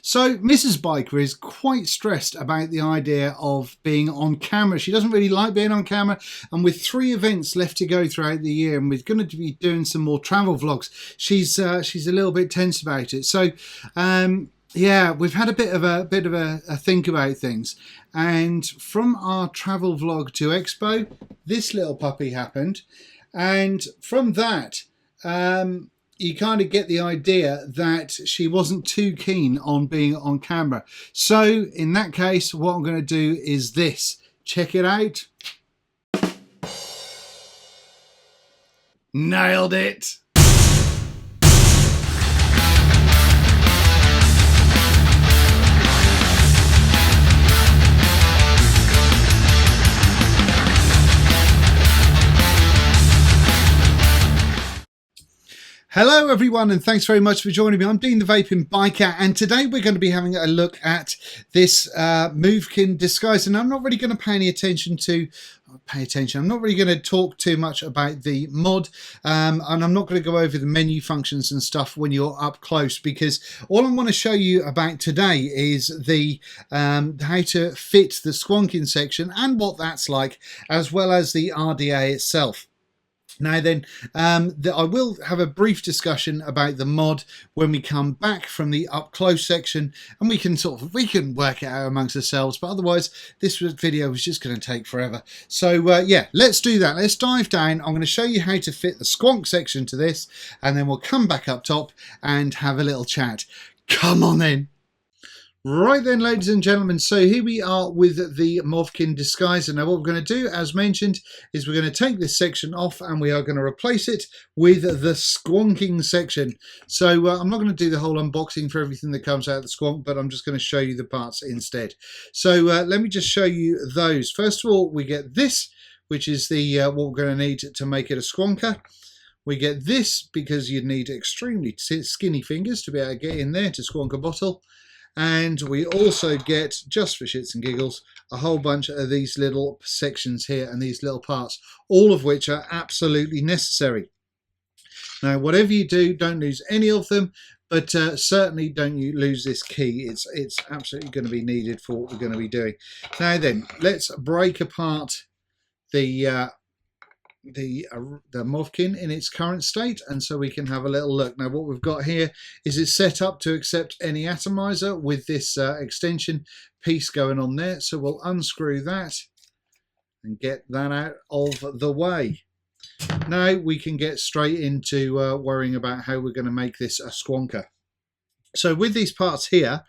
So Mrs. Biker is quite stressed about the idea of being on camera. She doesn't really like being on camera, and with 3 events left to go throughout the year, and we're going to be doing some more travel vlogs, she's a little bit tense about it. So yeah, we've had a bit of a think about things, and from our travel vlog to Expo, this little puppy happened, and from that you kind of get the idea that she wasn't too keen on being on camera. So in that case, what I'm going to do is this. Check it out. Nailed it. Hello everyone, and thanks very much for joining me. I'm Dean the Vaping Biker, and today we're going to be having a look at this Movkin Disguiser. And I'm not really going to pay any attention to I'm not really going to talk too much about the mod, and I'm not going to go over the menu functions and stuff when you're up close, because all I want to show you about today is the how to fit the squonking section and what that's like, as well as the RDA itself. Now then, I will have a brief discussion about the mod when we come back from the up close section, and we can work it out amongst ourselves. But otherwise, this video is just going to take forever. So yeah, let's do that. Let's dive down. I'm going to show you how to fit the squonk section to this, and then we'll come back up top and have a little chat. Come on then. Right then, ladies and gentlemen, so here we are with the Movkin Disguiser. Now what we're going to do, as mentioned, is we're going to take this section off and we are going to replace it with the squonking section. So I'm not going to do the whole unboxing for everything that comes out of the squonk, but I'm just going to show you the parts instead. So let me just show you those. First of all, we get this, which is the what we're going to need to make it a squonker. We get this because you'd need extremely skinny fingers to be able to get in there to squonk a bottle. And we also get, just for shits and giggles, a whole bunch of these little sections here and these little parts, all of which are absolutely necessary. Now, whatever you do, don't lose any of them, but certainly don't you lose this key. It's absolutely going to be needed for what we're going to be doing. Now then, let's break apart the Movkin in its current state, and so we can have a little look. Now what we've got here is it's set up to accept any atomizer with this extension piece going on there, so we'll unscrew that and get that out of the way. Now we can get straight into worrying about how we're going to make this a squonker. So with these parts here,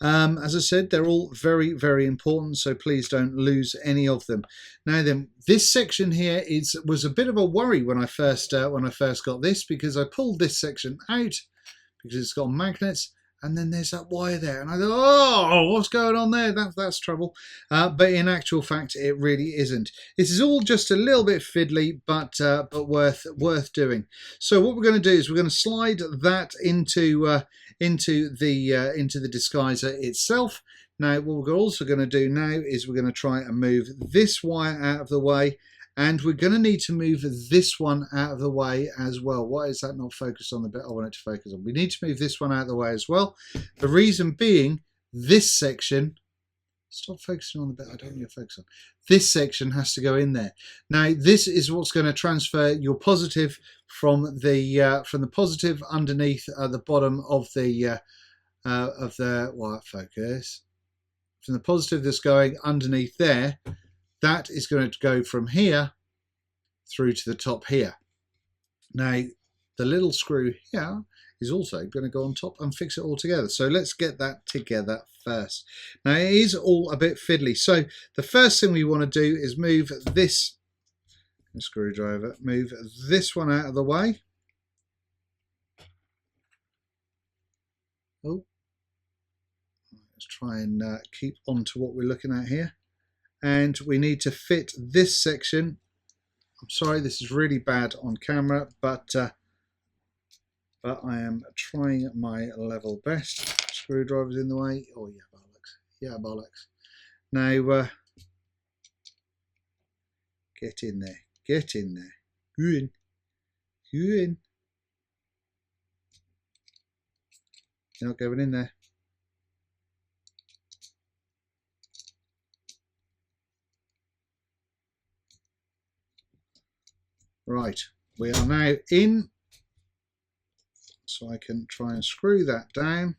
as I said, they're all very, very important, so please don't lose any of them. Now then, this section here was a bit of a worry when I first got this, because I pulled this section out because it's got magnets, and then there's that wire there, and I thought, oh, what's going on there? That's trouble. But in actual fact, it really isn't. This is all just a little bit fiddly, but worth doing. So what we're going to do is we're going to slide that into the disguiser itself. Now what we're also going to do now is we're going to try and move this wire out of the way, and we're going to need to move this one out of the way as well. Why is that not focused on the bit I want it to focus on? We need to move this one out of the way as well. The reason being, this section, stop focusing on the bit I don't need to focus on. This section has to go in there. Now this is what's going to transfer your positive from the positive underneath the bottom of the wire focus. From the positive that's going underneath there, that is going to go from here through to the top here. Now the little screw here is also going to go on top and fix it all together. So let's get that together first. Now it is all a bit fiddly. So the first thing we want to do is move this screwdriver, move this one out of the way. Oh, let's try and keep on to what we're looking at here. And we need to fit this section. I'm sorry, this is really bad on camera, but I am trying my level best. Screwdriver's in the way. Oh yeah, bollocks. Yeah, bollocks. Now get in there. Get in there. Go in. Go in. You're not going in there. Right, we are now in, so I can try and screw that down.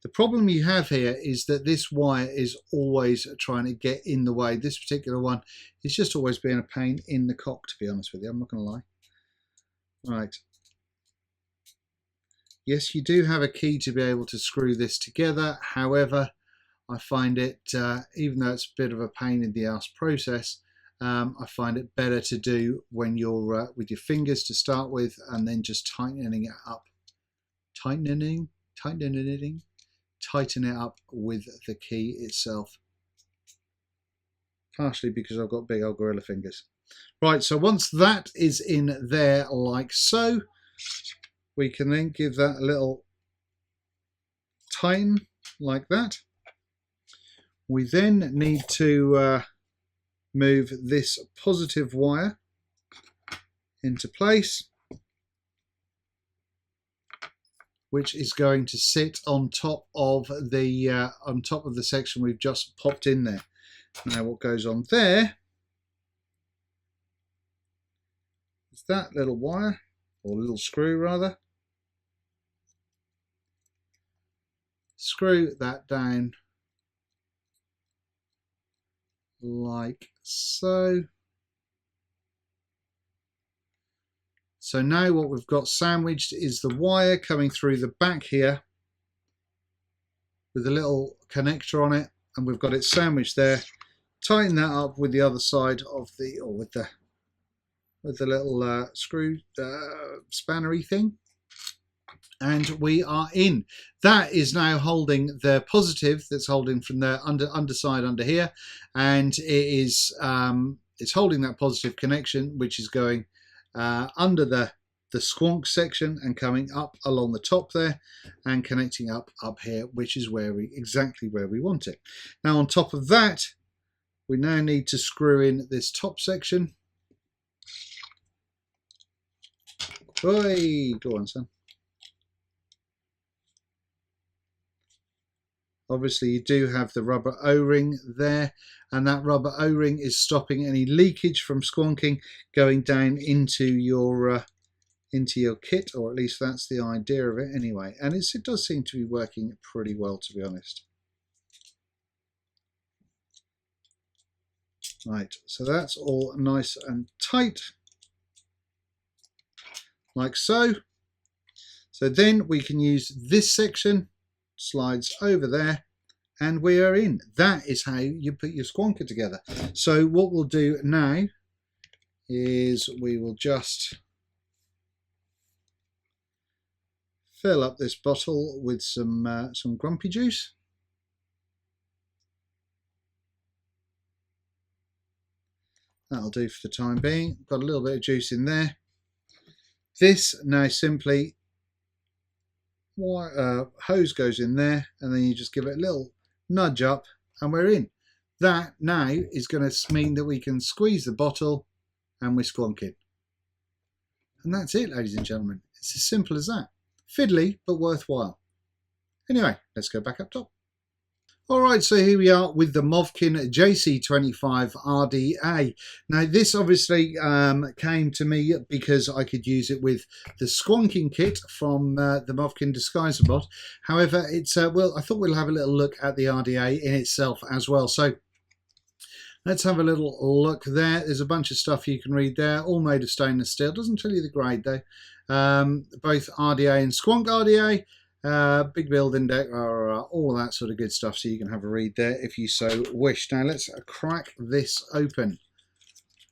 The problem you have here is that this wire is always trying to get in the way. This particular one is just always being a pain in the cock, to be honest with you. I'm not going to lie. Right. Yes, you do have a key to be able to screw this together. However, I find it, even though it's a bit of a pain in the ass process, I find it better to do when you're with your fingers to start with, and then just tightening it up. Tighten it up with the key itself, partially because I've got big old gorilla fingers. Right, so once that is in there like so, we can then give that a little tighten like that. We then need to move this positive wire into place, which is going to sit on top of the section we've just popped in there. Now what goes on there is that little wire, or little screw rather. Screw that down like so. So now what we've got sandwiched is the wire coming through the back here with a little connector on it, and we've got it sandwiched there. Tighten that up with the other side of the, or with the little screw spannery thing, and we are in. That is now holding the positive that's holding from the underside under here, and it is it's holding that positive connection, which is going under the squonk section and coming up along the top there and connecting up here, which is where exactly where we want it. Now on top of that, we now need to screw in this top section. Oi, go on, son. Obviously you do have the rubber O-ring there, and that rubber O-ring is stopping any leakage from squonking going down into your kit, or at least that's the idea of it anyway. And it does seem to be working pretty well, to be honest. Right, so that's all nice and tight, like so. So then we can use this section, slides over there, and we are in. That is how you put your squonker together. So what we'll do now is we will just fill up this bottle with some grumpy juice. That'll do for the time being. Got a little bit of juice in there. This now simply hose goes in there, and then you just give it a little nudge up and we're in. That now is going to mean that we can squeeze the bottle and we're squonking. And that's it, ladies and gentlemen. It's as simple as that. Fiddly, but worthwhile. Anyway, let's go back up top. Alright, so here we are with the Movkin JC25 RDA. Now this obviously came to me because I could use it with the squonking kit from the Movkin Disguiser bot. However, it's well, I thought we'll have a little look at the RDA in itself as well. So let's have a little look there. There's a bunch of stuff you can read there, all made of stainless steel. Doesn't tell you the grade though. Both RDA and Squonk RDA. Big building deck, all of that sort of good stuff, so you can have a read there if you so wish. Now let's crack this open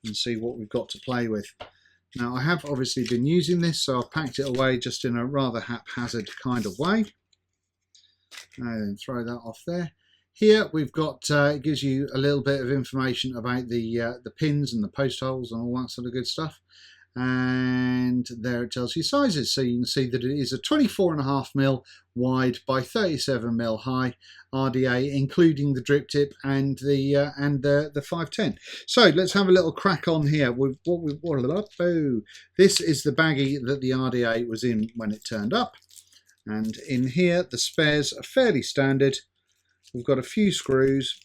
and see what we've got to play with. Now I have obviously been using this, so I've packed it away just in a rather haphazard kind of way. And then throw that off there. Here we've got, it gives you a little bit of information about the pins and the post holes and all that sort of good stuff. And there it tells you sizes, so you can see that it is a 24.5mm wide by 37mm high RDA, including the drip tip and the 510. So let's have a little crack on here with this is the baggie that the RDA was in when it turned up, and in here the spares are fairly standard. We've got a few screws,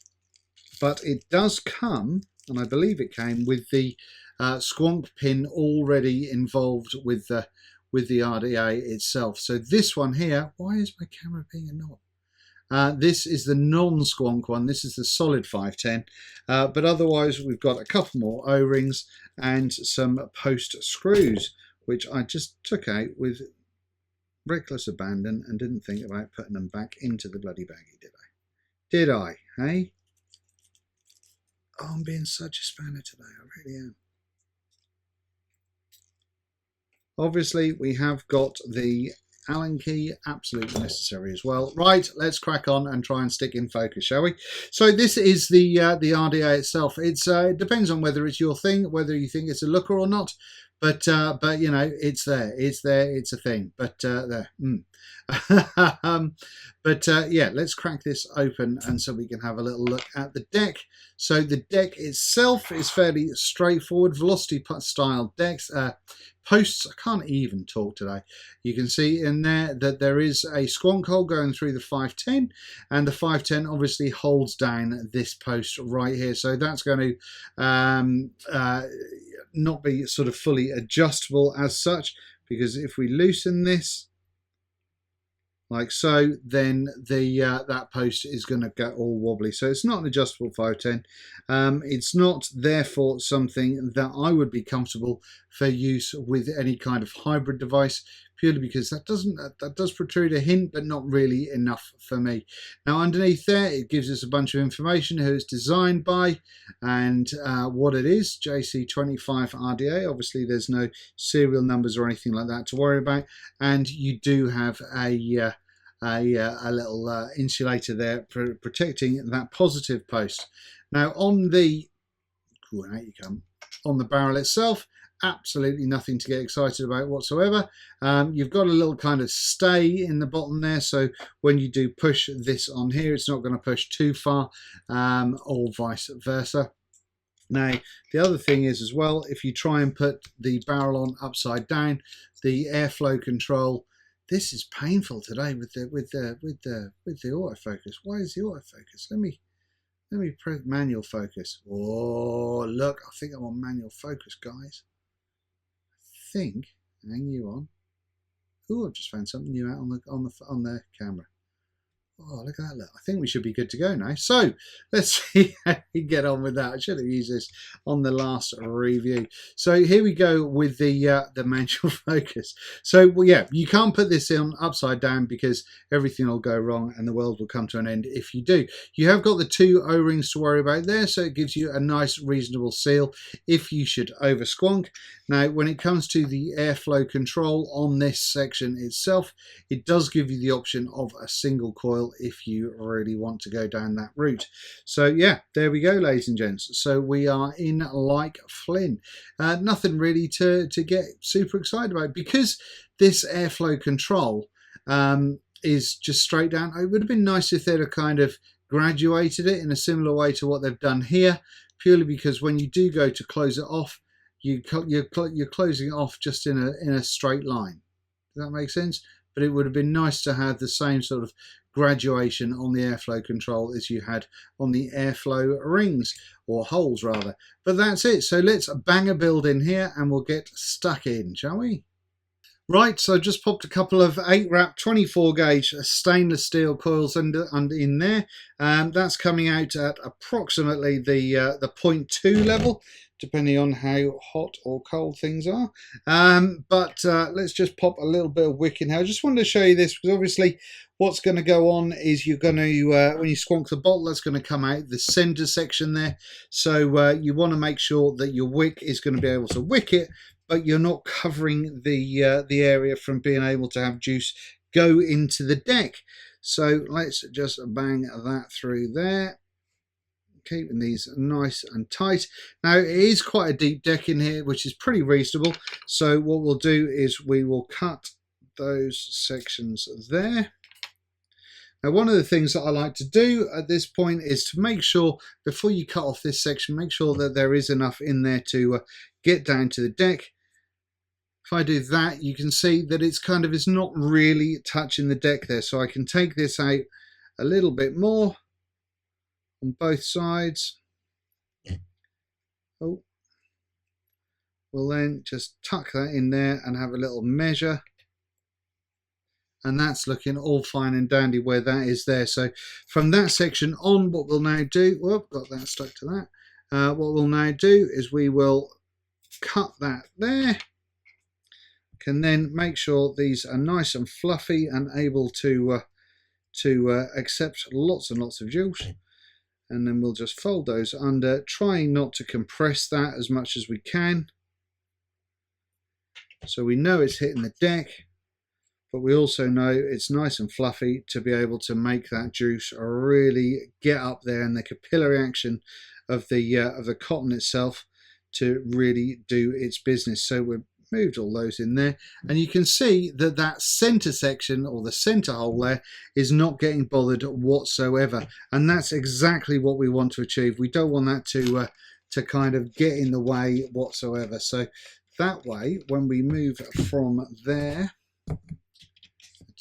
but it does come and I believe it came with the Squonk pin already involved with the RDA itself. So this one here, why is my camera being a knob? This is the non-Squonk one. This is the solid 510. But otherwise, we've got a couple more O-rings and some post screws, which I just took out with reckless abandon and didn't think about putting them back into the bloody baggie, did I? Did I? Hey? Oh, I'm being such a spanner today. I really am. Obviously, we have got the Allen key, absolutely necessary as well. Right, let's crack on and try and stick in focus, shall we? So this is the RDA itself. It depends on whether it's your thing, whether you think it's a looker or not. But you know, it's there. It's a thing. But there. Yeah, let's crack this open and so we can have a little look at the deck. So the deck itself is fairly straightforward, velocity style decks. Posts, I can't even talk today. You can see in there that there is a squonk hole going through the 510, and the 510 obviously holds down this post right here. So that's going to not be sort of fully adjustable as such, because if we loosen this like so, then the that post is going to go all wobbly. So it's not an adjustable 510. It's not therefore something that I would be comfortable for use with any kind of hybrid device, purely because that does protrude a hint, but not really enough for me. Now underneath there, it gives us a bunch of information, who it's designed by and what it is, JC25 RDA. Obviously there's no serial numbers or anything like that to worry about, and you do have a little insulator there for protecting that positive post. Now on the out you come on the barrel itself, absolutely nothing to get excited about whatsoever. You've got a little kind of stay in the bottom there, so when you do push this on here, it's not going to push too far, or vice versa. Now the other thing is as well, if you try and put the barrel on upside down, the airflow control, this is painful today with the autofocus. Why is the autofocus? Let me press manual focus. Oh look, I think I'm on manual focus, guys. I think, hang you on. Oh, I've just found something new out on the camera. Oh, look at that. Look. I think we should be good to go now. So let's see how we get on with that. I should have used this on the last review. So here we go with the manual focus. So well, yeah, you can't put this on upside down because everything will go wrong and the world will come to an end if you do. You have got the two O-rings to worry about there, so it gives you a nice reasonable seal if you should over squonk. Now when it comes to the airflow control on this section itself, it does give you the option of a single coil if you really want to go down that route. So yeah, there we go, ladies and gents. So we are in like Flynn. Nothing really to get super excited about, because this airflow control is just straight down. It would have been nice if they'd have kind of graduated it in a similar way to what they've done here, purely because when you do go to close it off, you're closing it off just in a straight line. Does that make sense? But it would have been nice to have the same sort of graduation on the airflow control as you had on the airflow rings, or holes rather. But that's it. So let's bang a build in here and we'll get stuck in, shall we? Right, so just popped a couple of 8-wrap 24 gauge stainless steel coils under in there. That's coming out at approximately the 0.2 level, depending on how hot or cold things are. But let's just pop a little bit of wick in here. I just wanted to show you this because obviously what's going to go on is you're going to, when you squonk the bottle, that's going to come out the center section there. So you want to make sure that your wick is going to be able to wick it, but you're not covering the area from being able to have juice go into the deck. So let's just bang that through there, keeping these nice and tight. Now it is quite a deep deck in here, which is pretty reasonable. So what we'll do is we will cut those sections there. Now one of the things that I like to do at this point is to make sure, before you cut off this section, make sure that there is enough in there to get down to the deck. If I do that, you can see that it's kind of is not really touching the deck there. So I can take this out a little bit more on both sides we'll then just tuck that in there and have a little measure. And that's looking all fine and dandy where that is there. So from that section on, what we'll now do, whoop, got that stuck to that. What we'll now do is we will cut that there. Can then make sure these are nice and fluffy and able to accept lots and lots of juice. And then we'll just fold those under, trying not to compress that as much as we can. So we know it's hitting the deck, but we also know it's nice and fluffy to be able to make that juice really get up there, and the capillary action of the cotton itself to really do its business. So we've moved all those in there, and you can see that that center section, or the center hole there, is not getting bothered whatsoever, and that's exactly what we want to achieve. We don't want that to kind of get in the way whatsoever. So that way, when we move from there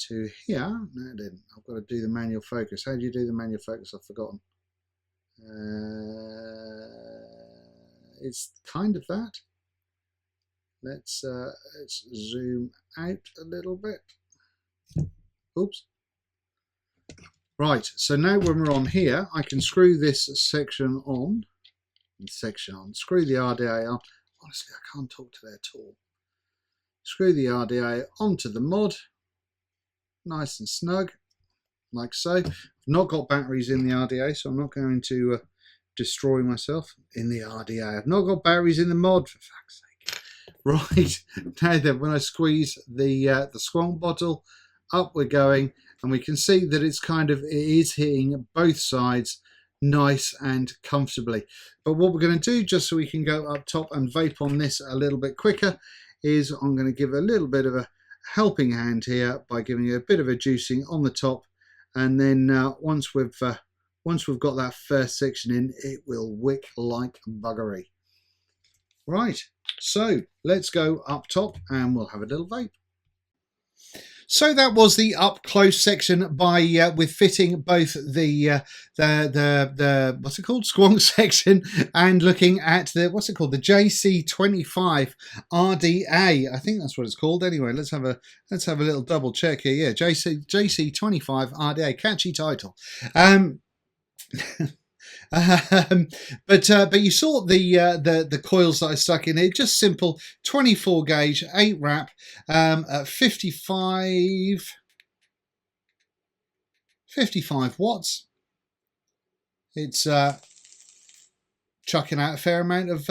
to here, no, I didn't. I've got to do the manual focus. How do you do the manual focus? I've forgotten. It's kind of that. Let's zoom out a little bit. Oops. Right, so now when we're on here, I can screw this section on. Screw the RDA on. Honestly, I can't talk today at all. Screw the RDA onto the mod. Nice and snug, like so. I've not got batteries in the RDA, so I'm not going to destroy myself in the RDA. I've not got batteries in the mod, for fuck's sake. Right, now then, when I squeeze the Squonk bottle, up we're going, and we can see that it is hitting both sides nice and comfortably. But what we're going to do, just so we can go up top and vape on this a little bit quicker, is I'm going to give a little bit of a helping hand here by giving you a bit of a juicing on the top, and then once we've got that first section in, it will wick like buggery. Right, so let's go up top and we'll have a little vape. So that was the up close section with fitting both the what's it called, Squonk section, and looking at the the JC25 RDA. I think that's what it's called. Anyway, let's have a little double check here. Yeah, JC25 RDA, catchy title. But you saw the coils that I stuck in here, just simple 24 gauge 8 wrap at 55 watts. It's chucking out a fair amount of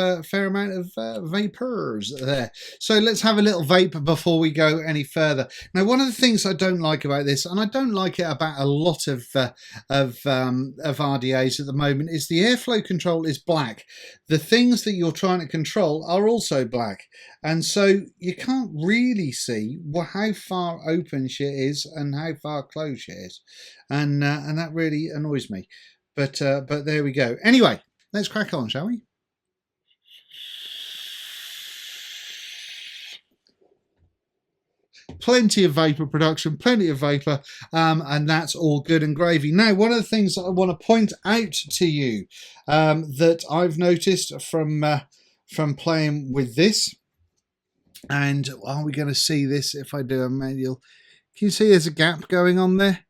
vapors there. So let's have a little vape before we go any further. Now, one of the things I don't like about this, and I don't like it about a lot of RDAs at the moment, is the airflow control is black. The things that you're trying to control are also black, and so you can't really see how far open shit is and how far closed shit is, and that really annoys me. But there we go. Anyway, let's crack on, shall we? Plenty of vapor production, plenty of vapor, and that's all good and gravy. Now, one of the things that I want to point out to you that I've noticed from playing with this, and are we going to see this if I do a manual? Can you see there's a gap going on there?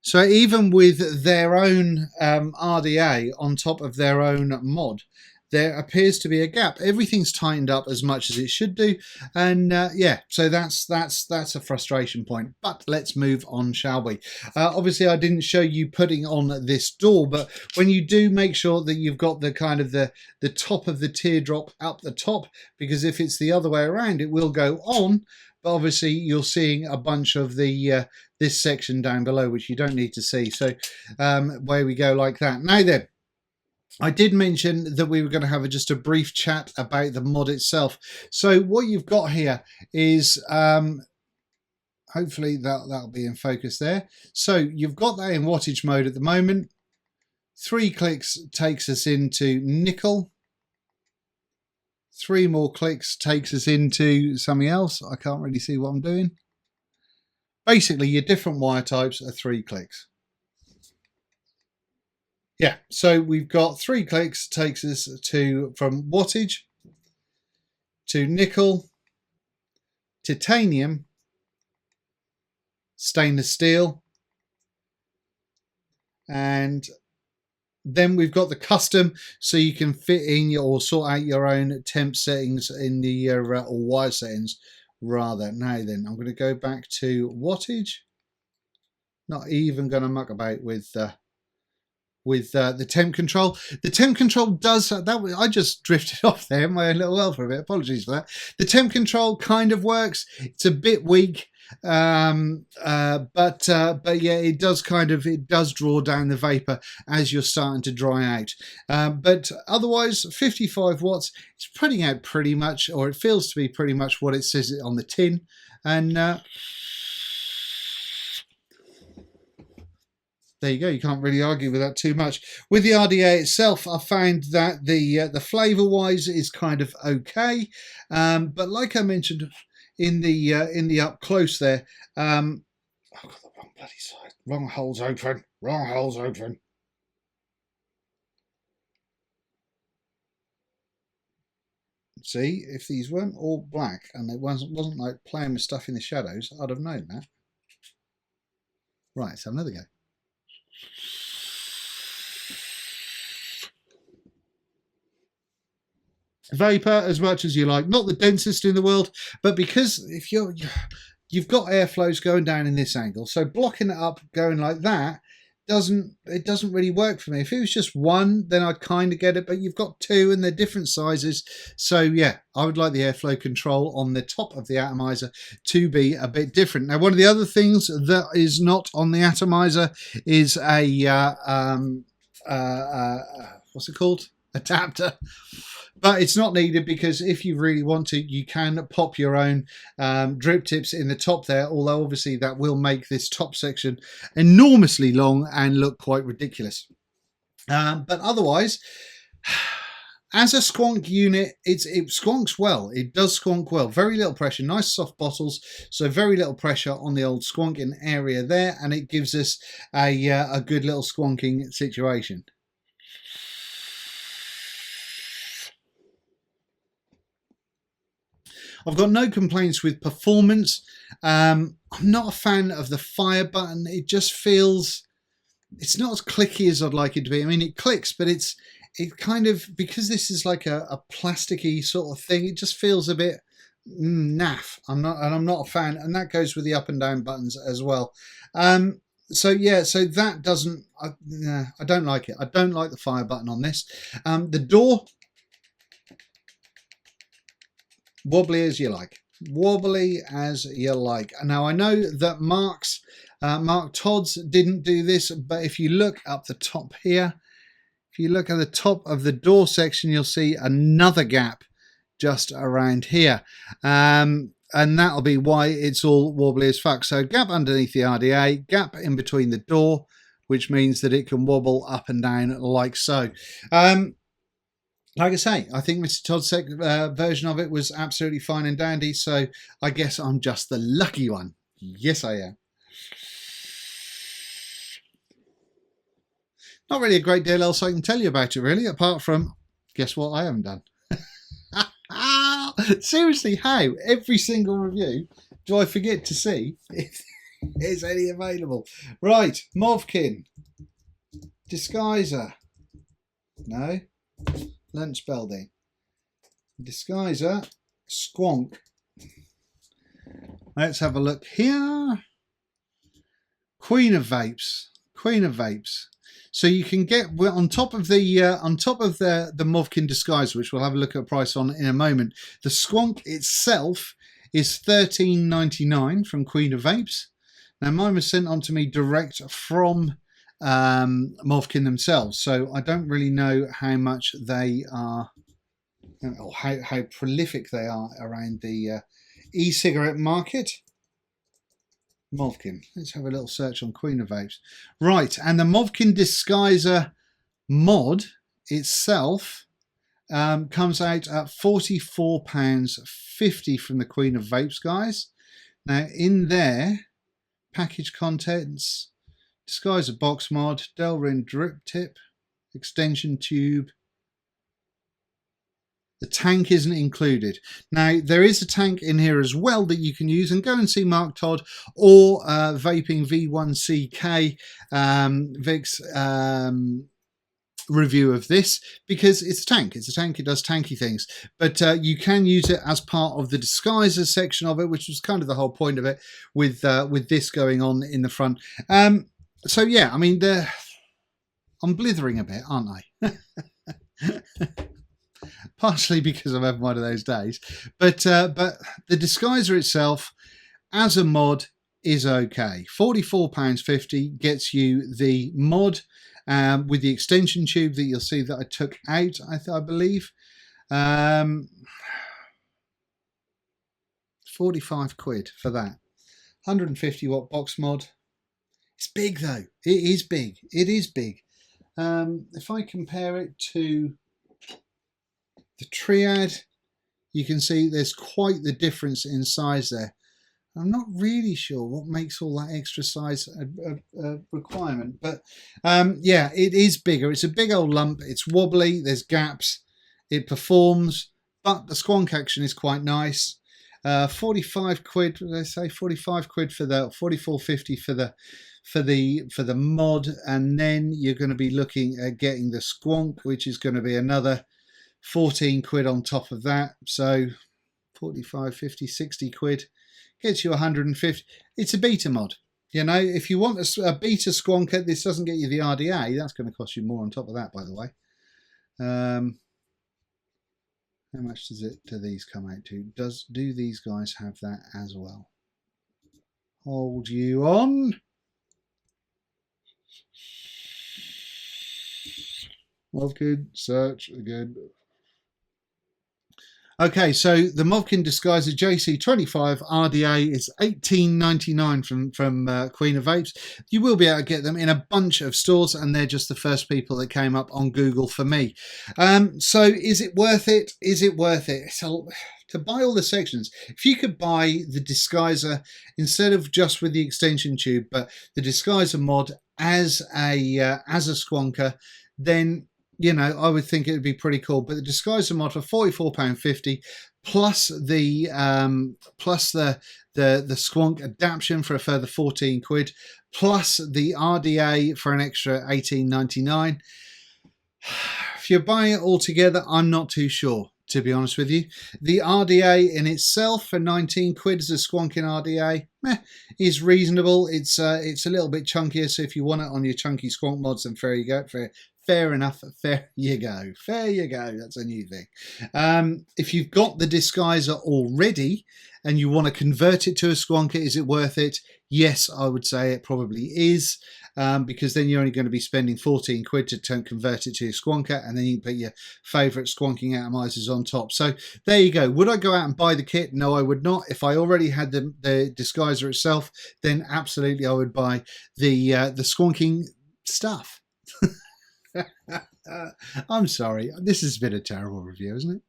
So even with their own RDA on top of their own mod, there appears to be a gap. Everything's tightened up as much as it should do, and yeah, so that's a frustration point. But let's move on, shall we? Obviously, I didn't show you putting on this door, but when you do, make sure that you've got the kind of the top of the teardrop up the top, because if it's the other way around, it will go on. But obviously, you're seeing a bunch of the this section down below, which you don't need to see. So where we go like that. Now then, I did mention that we were going to have just a brief chat about the mod itself. So what you've got here is, hopefully that'll be in focus there. So you've got that in wattage mode at the moment. 3 clicks takes us into nickel. 3 more clicks takes us into something else. I can't really see what I'm doing. Basically, your different wire types are 3 clicks. Yeah, so we've got 3 clicks takes us to from wattage to nickel, titanium, stainless steel, and then we've got the custom, so you can fit in or sort out your own temp settings in the or wire settings rather. Now then, I'm going to go back to wattage. Not even going to muck about with the temp control. The temp control does that. I just drifted off there in my own little world for a bit. Apologies for that. The temp control kind of works. It's a bit weak, but yeah, it does draw down the vapor as you're starting to dry out. But otherwise, 55 watts. It's putting out pretty much, or it feels to be pretty much what it says on the tin, and. There you go. You can't really argue with that too much. With the RDA itself, I found that the flavour wise is kind of okay, but like I mentioned in the up close there, I've got the wrong bloody side. Wrong holes open. Wrong holes open. See, if these weren't all black and it wasn't like playing with stuff in the shadows, I'd have known that. Right, let's have another go. Vapor as much as you like, not the densest in the world, but because if you've got airflows going down in this angle, so blocking it up going like that doesn't really work for me. If it was just one, then I'd kind of get it, but you've got two and they're different sizes, so yeah, I would like the airflow control on the top of the atomizer to be a bit different. Now, one of the other things that is not on the atomizer is a what's it called, adapter. But it's not needed because if you really want to, you can pop your own drip tips in the top there, although obviously that will make this top section enormously long and look quite ridiculous. But otherwise, as a squonk unit, it squonks well. It does squonk well. Very little pressure, nice soft bottles, so very little pressure on the old squonking area there, and it gives us a good little squonking situation. I've got no complaints with performance. I'm not a fan of the fire button. It just feels, it's not as clicky as I'd like it to be. I mean, it clicks, but it kind of, because this is like a plasticky sort of thing, it just feels a bit naff. I'm not a fan, and that goes with the up and down buttons as well. So yeah, so that doesn't, I don't like it. I don't like the fire button on this. The door, wobbly as you like. Wobbly as you like. Now, I know that Mark Todd's didn't do this, but if you look up the top here, if you look at the top of the door section, you'll see another gap just around here. And that'll be why it's all wobbly as fuck. So gap underneath the RDA, gap in between the door, which means that it can wobble up and down like so. Like I say, I think Mr. Todd's version of it was absolutely fine and dandy, so I guess I'm just the lucky one. Yes, I am. Not really a great deal else I can tell you about it, really, apart from, guess what I haven't done? Seriously, how? Every single review do I forget to see if there's any available? Right, Movkin Disguiser. No. Lunch building. Disguiser. Squonk. Let's have a look here. Queen of Vapes. Queen of Vapes. So you can get on top of the Movkin Disguiser, which we'll have a look at a price on in a moment. The Squonk itself is $13.99 from Queen of Vapes. Now mine was sent on to me direct from Movkin themselves, so I don't really know how much they are, or how prolific they are around the e-cigarette market. Movkin. Let's have a little search on Queen of Vapes. Right, and the Movkin Disguiser mod itself comes out at £44.50 from the Queen of Vapes, guys. Now in there, package contents, Disguiser box mod, Delrin drip tip, extension tube, The tank isn't included. Now, there is a tank in here as well that you can use, and go and see Mark Todd or Vaping V1CK Vic's review of this, because it's a tank. It's a tank. It does tanky things, but you can use it as part of the disguiser section of it, which was kind of the whole point of it, with this going on in the front. So yeah, I mean, I'm blithering a bit, aren't I? Partially because I'm having one of those days, but the disguiser itself as a mod is okay. £44.50 gets you the mod with the extension tube that you'll see that I took out, I believe. 45 quid for that. 150 watt box mod. It's big though. It is big. It is big. If I compare it to the Triad, you can see there's quite the difference in size there. I'm not really sure what makes all that extra size a requirement, but yeah, it is bigger. It's a big old lump. It's wobbly. There's gaps. It performs, but the squonk action is quite nice. 45 quid. What did I say? 45 quid for the 44.50 for the mod, and then you're going to be looking at getting the squonk, which is going to be another 14 quid on top of that. So 45, 50, 60 quid. Gets you 150. It's a beta mod. You know, if you want a beta squonker, this doesn't get you the RDA. That's going to cost you more on top of that, by the way. How much do these come out to? Do these guys have that as well? Hold you on. Movkin, search again. Okay, so the Movkin Disguiser JC25 RDA is $18.99 from Queen of Vapes. You will be able to get them in a bunch of stores, and they're just the first people that came up on Google for me. So is it worth it? Is it worth it? To buy all the sections, if you could buy the Disguiser instead of just with the extension tube, but the Disguiser mod as a squonker, then you know, I would think it would be pretty cool. But the Disguiser mod for £44.50 plus the squonk adaptation for a further 14 quid, plus the RDA for an extra $18.99. If you're buying it all together, I'm not too sure, to be honest with you. The RDA in itself for 19 quid as a squonking RDA is reasonable. It's a little bit chunkier, so if you want it on your chunky squonk mods, then there you go. Fair enough. Fair you go. Fair you go. That's a new thing. If you've got the Disguiser already and you want to convert it to a squonker, is it worth it? Yes, I would say it probably is, because then you're only going to be spending 14 quid to convert it to a squonker, and then you can put your favourite squonking atomizers on top. So there you go. Would I go out and buy the kit? No, I would not. If I already had the Disguiser itself, then absolutely I would buy the squonking stuff. I'm sorry, this has been a terrible review, isn't it?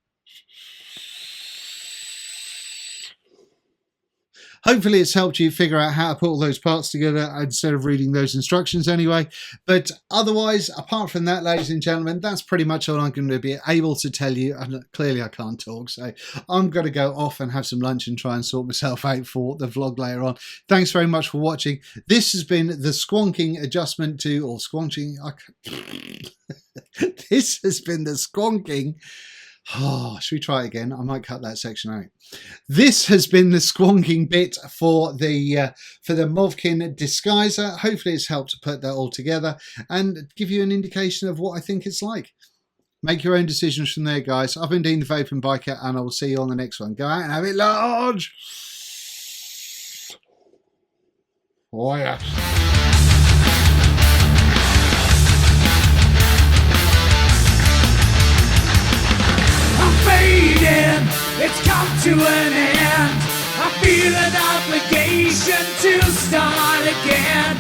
Hopefully it's helped you figure out how to put all those parts together instead of reading those instructions anyway. But otherwise, apart from that, ladies and gentlemen, that's pretty much all I'm going to be able to tell you. And clearly I can't talk, so I'm going to go off and have some lunch and try and sort myself out for the vlog later on. Thanks very much for watching. This has been the squonking adjustment to, or squonking. This has been the squonking. Oh, should we try it again? I might cut that section out. This has been the squonking bit for the Movkin Disguiser. Hopefully it's helped to put that all together and give you an indication of what I think it's like. Make your own decisions from there, guys. I've been Dean the Vaping Biker, and I will see you on the next one. Go out and have it large. Oh, yeah. Fading, it's come to an end. I feel an obligation to start again.